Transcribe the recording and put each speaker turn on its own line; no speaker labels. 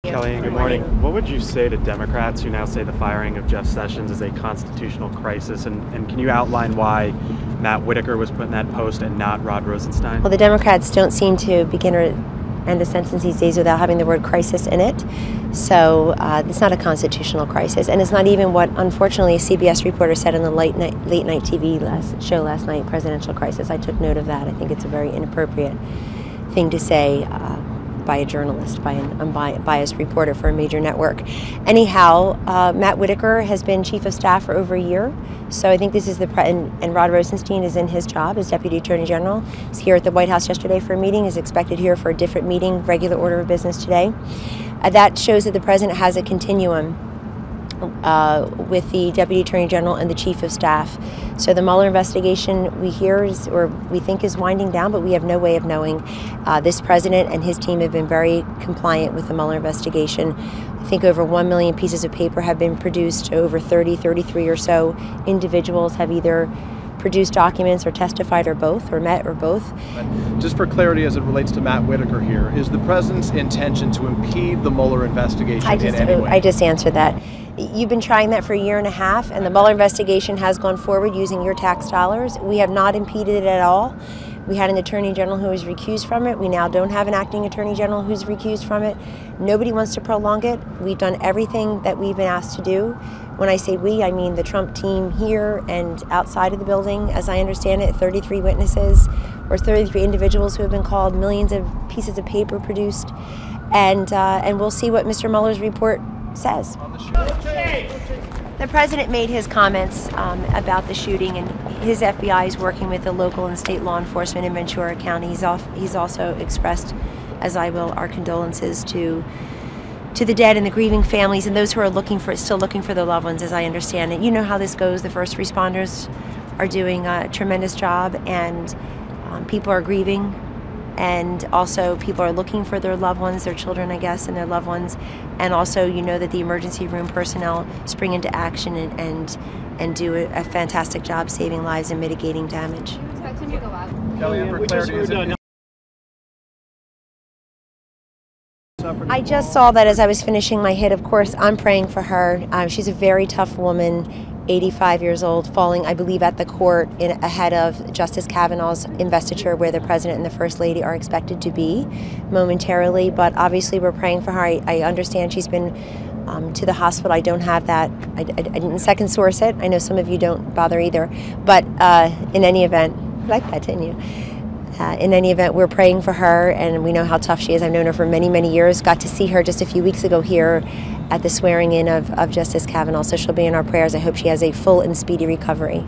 Kellyanne, good morning. What would you say to Democrats who now say the firing of Jeff Sessions is a constitutional crisis? And can you outline why Matt Whitaker was put in that post and not Rod Rosenstein?
Well, the Democrats don't seem to begin or end a sentence these days without having the word crisis in it. So it's not a constitutional crisis. And it's not even what, unfortunately, a CBS reporter said on the late night TV show last night, presidential crisis. I took note of that. I think it's a very inappropriate thing to say by a journalist, by an unbiased reporter for a major network. Anyhow, Matt Whitaker has been chief of staff for over a year, so I think this is and Rod Rosenstein is in his job as Deputy Attorney General. He's here at the White House yesterday for a meeting, is expected here for a different meeting, regular order of business today. That shows that the President has a continuum with the Deputy Attorney General and the Chief of Staff. So the Mueller investigation we think is winding down, but we have no way of knowing. This President and his team have been very compliant with the Mueller investigation. I think over 1 million pieces of paper have been produced. Over 33 or so individuals have either produced documents or testified or both, or met or both.
Just for clarity as it relates to Matt Whitaker here, is the President's intention to impede the Mueller investigation in any way?
I just answered that. You've been trying that for a year and a half, and the Mueller investigation has gone forward using your tax dollars. We have not impeded it at all. We had an Attorney General who was recused from it. We now don't have an acting Attorney General who's recused from it. Nobody wants to prolong it. We've done everything that we've been asked to do. When I say we, I mean the Trump team here and outside of the building. As I understand it, 33 witnesses or 33 individuals who have been called, millions of pieces of paper produced, and we'll see what Mr. Mueller's report says. The President made his comments about the shooting, and his FBI is working with the local and state law enforcement in Ventura County. He's also expressed, as I will, our condolences to the dead and the grieving families and those who are still looking for their loved ones, as I understand it. You know how this goes. The first responders are doing a tremendous job, and people are grieving. And also people are looking for their loved ones, their children, I guess, and their loved ones. And also, you know that the emergency room personnel spring into action and do a fantastic job saving lives and mitigating damage.
Do you expect him to go out?
Kellyanne, for clarity,
I just saw that as I was finishing my hit. Of course, I'm praying for her. She's a very tough woman, 85 years old, falling, I believe, at the court ahead of Justice Kavanaugh's investiture, where the President and the First Lady are expected to be momentarily. But obviously, we're praying for her. I understand she's been to the hospital. I don't have that. I didn't second source it. I know some of you don't bother either. But in any event, I like that, didn't you? In any event, we're praying for her, and we know how tough she is. I've known her for many, many years. Got to see her just a few weeks ago here at the swearing in of Justice Kavanaugh, so she'll be in our prayers. I hope she has a full and speedy recovery.